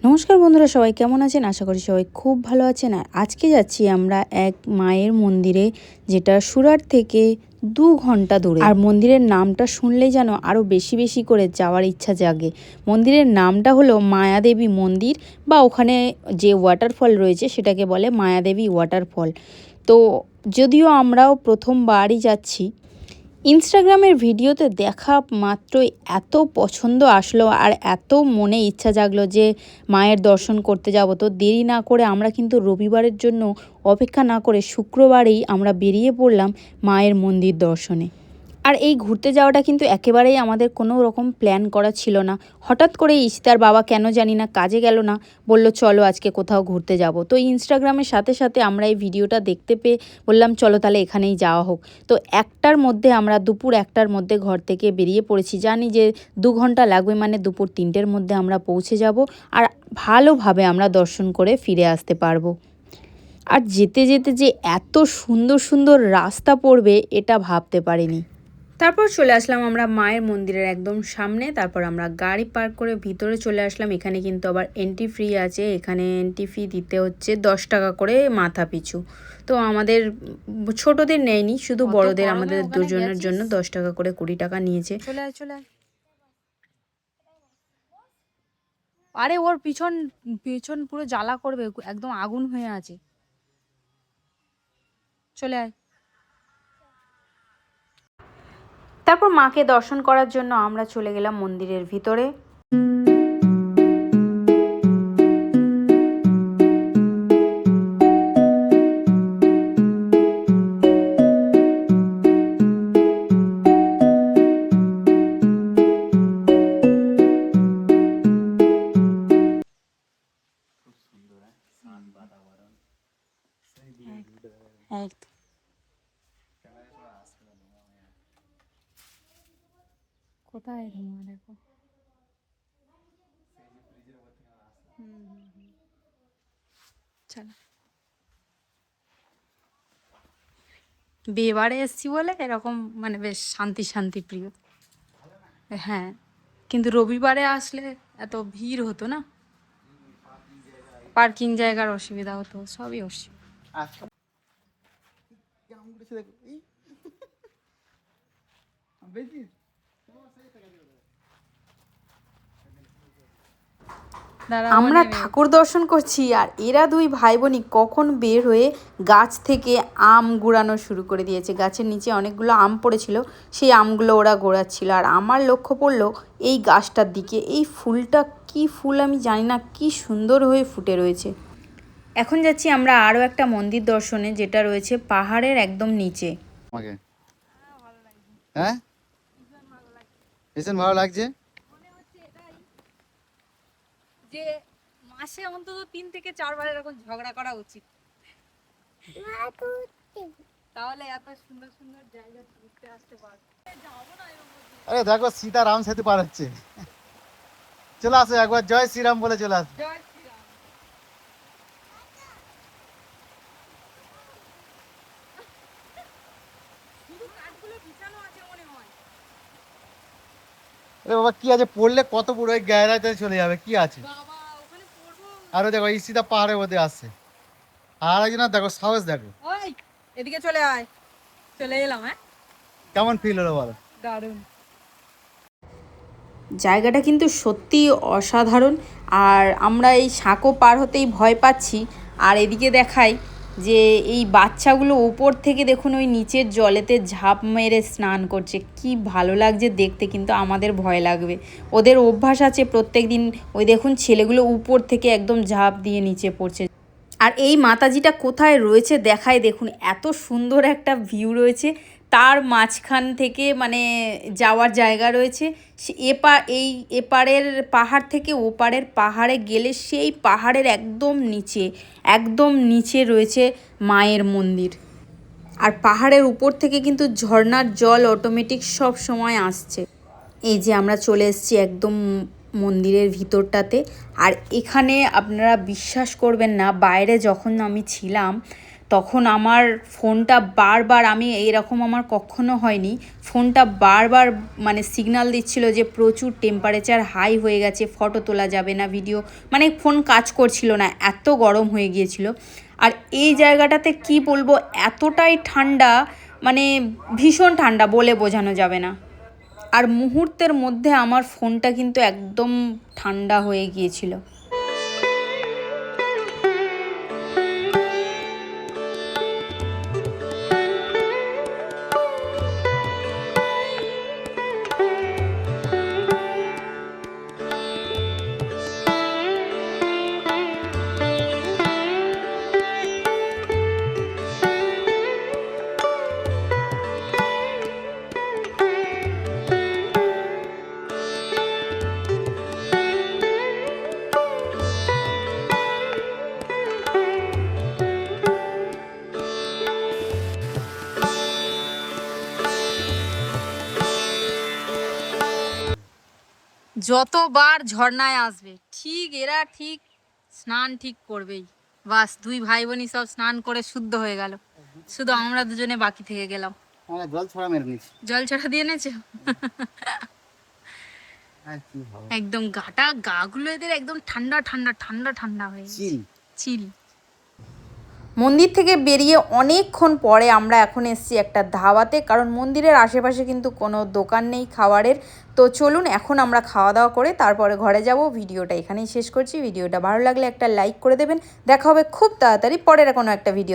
নমস্কার বন্ধুরা, সবাই কেমন আছেন? আশা করি সবাই খুব ভালো আছেন। আর আজকে যাচ্ছি আমরা এক মায়ের মন্দিরে, যেটা সুরাট থেকে 2 ঘন্টা দূরে। আর মন্দিরের নামটা শুনলেই যেন আরও বেশি বেশি করে যাওয়ার ইচ্ছা জাগে। মন্দিরের নামটা হলো মায়াদেবী মন্দির, বা ওখানে যে ওয়াটারফল রয়েছে সেটাকে বলে মায়াদেবী ওয়াটারফল। তো যদিও আমরাও প্রথমবারই যাচ্ছি, ইনস্টাগ্রামের ভিডিওতে দেখা মাত্রই এত পছন্দ আসলো আর এত মনে ইচ্ছা জাগলো যে মায়ের দর্শন করতে যাব। তো দেরি না করে আমরা কিন্তু রবিবারের জন্য অপেক্ষা না করে শুক্রবারেই আমরা বেরিয়ে পড়লাম মায়ের মন্দির দর্শনে। আর এই ঘুরতে যাওয়াটা কিন্তু একেবারেই আমাদের কোনো রকম প্ল্যান করা ছিল না। হঠাৎ করে ইশিতার বাবা কেন জানি না কাজে গেল না, বলল চলো আজকে কোথাও ঘুরতে যাব। তো ইনস্টাগ্রামের সাথে সাথে আমরা এই ভিডিওটা দেখতে পেয়ে বললাম চলো তাহলে এখানেই যাওয়া হোক। তো আমরা দুপুর 1টার মধ্যে ঘর থেকে বেরিয়ে পড়েছি। জানি যে 2 ঘন্টা লাগবে, মানে দুপুর 3টের মধ্যে আমরা পৌঁছে যাব আর ভালোভাবে আমরা দর্শন করে ফিরে আসতে পারবো। আর যেতে যেতে যে এত সুন্দর সুন্দর রাস্তা পড়বে এটা ভাবতে পারিনি। তারপর চলে আসলাম আমরা মায়ের মন্দিরের একদম সামনে। তারপর আমরা গাড়ি পার্ক করে ভিতরে চলে আসলাম। এখানে কিন্তু আবার এন্ট্রি ফ্রি আছে। এখানে এন্ট্রি ফি দিতে হচ্ছে 10 টাকা করে মাথা পিছু। তো আমাদের ছোটদের নেয়নি, শুধু বড়দের, আমাদের দুজনের জন্য 10 টাকা করে 20 টাকা নিয়েছে। চলে আয় চলে আয়। আরে ওর পিছন পিছন পুরো জ্বালা করবে, একদম আগুন হয়ে আছে। চলে আয়। তারপর মাকে দর্শন করার জন্য আমরা চলে গেলাম মন্দিরের ভিতরে। কোথায় দেখো। চলো, বিয়েবাড়ি এসছি বলে এরকম মানে বেশ শান্তি শান্তি প্রিয়। হ্যাঁ, কিন্তু রবিবারে আসলে এত ভিড় হতো না, পার্কিং জায়গার অসুবিধা হতো, সবই অসুবিধা। আমরা ঠাকুর দর্শন করছি আর এরা দুই ভাই বোনই কখন বের হয়ে গাছ থেকে আম গুড়ানো শুরু করে দিয়েছে। গাছের নিচে অনেকগুলো আম পড়েছিল, সেই আমগুলো ওরা গোড়াচ্ছিল। আর আমার লক্ষ্য পড়লো এই গাছটার দিকে। এই ফুলটা কি ফুল আমি জানি না, কি সুন্দর হয়ে ফুটে রয়েছে। এখন যাচ্ছি আমরা আরও একটা মন্দির দর্শনে, যেটা রয়েছে পাহাড়ের একদম নিচে। হ্যাঁ, ভীষণ ভালো লাগছে। যে মাসে অন্তত 3 থেকে 4 বার এরকম ঝগড়া করা উচিত, তাহলে এত সুন্দর সুন্দর জায়গা ঘুরতে আসতে পারবে। আরে দেখো সীতারাম সেতু পার হচ্ছে। চলে আসো একবার জয় শ্রীরাম বলে চলে আসো। আরে বাবা কি আছে, পড়লে কত বড় ওই গ্যারাতে চলে যাবে, কি আছে। আরে দেখো এই সীতা পাহাড়ের মধ্যে আসছে। আর একজন দেখো সাহস দেখো। ওই এদিকে চলে আয়। চলে এলাম। হ্যাঁ, কেমন ফিল হলো বলো? দারুণ। জায়গাটা কিন্তু সত্যি অসাধারণ। আর আমরা এই সাঁকো পার হতেই ভয় পাচ্ছি। আর এদিকে দেখাই যে এই বাচ্চাগুলো উপর থেকে দেখুন ওই নিচের জলেতে ঝাঁপ মেরে স্নান করছে, কি ভালো লাগছে দেখতে। কিন্তু আমাদের ভয় লাগবে, ওদের অভ্যাস আছে প্রত্যেক দিন। ওই দেখুন ছেলেগুলো উপর থেকে একদম ঝাঁপ দিয়ে নিচে পড়ছে। আর এই মাতাজিটা কোথায় রয়েছে দেখায়, দেখুন এত সুন্দর একটা ভিউ রয়েছে। তার মাঝখান থেকে মানে যাওয়ার জায়গা রয়েছে। এই এপারের পাহাড় থেকে ওপারের পাহাড়ে গেলে সেই পাহাড়ের একদম নিচে রয়েছে মায়ের মন্দির। আর পাহাড়ের উপর থেকে কিন্তু ঝর্ণার জল অটোমেটিক সব সময় আসছে। এই যে আমরা চলে এসেছি একদম মন্দিরের ভিতরটাতে। আর এখানে আপনারা বিশ্বাস করবেন না, বাইরে যখন আমি ছিলাম তখন আমার ফোনটা বারবার, আমি এইরকম আমার কখনো হয়নি, ফোনটা বারবার মানে সিগন্যাল দিচ্ছিল যে প্রচুর টেম্পারেচার হাই হয়ে গেছে, ফটো তোলা যাবে না, ভিডিও, মানে ফোন কাজ করছিল না, এত গরম হয়ে গিয়েছিল। আর এই জায়গাটাতে কি বলবো, এতটাই ঠান্ডা, মানে ভীষণ ঠান্ডা, বলে বোঝানো যাবে না। আর মুহূর্তের মধ্যে আমার ফোনটা কিন্তু একদম ঠান্ডা হয়ে গিয়েছিল। যতবার ঝর্ণায় আসবে ঠিক এরা ঠিক স্নান ঠিক করবেই, বাস দুই ভাই বোনই সব স্নান করে শুদ্ধ হয়ে গেল, শুধু আমরা দুজনে বাকি থেকে গেলাম। জল ছড়া মেরে নিচ্ছি, জল ছড়া দিয়ে নেছে একদম গাগুলো এদের একদম ঠান্ডা ঠান্ডা ঠান্ডা ঠান্ডা হয়ে চিল। মন্দির থেকে বেরিয়ে অনেকক্ষণ পরে আমরা এখন এসেছি একটা ধাবাতে, কারণ মন্দিরের আশেপাশে কিন্তু কোনো দোকান নেই খাবারের। তো চলুন এখন আমরা খাওয়া দাওয়া করে তারপরে ঘরে যাব। ভিডিওটা এখানেই শেষ করছি। ভিডিওটা ভালো লাগলে একটা লাইক করে দেবেন। দেখা হবে খুব তাড়াতাড়ি পরের কোনো একটা ভিডিও।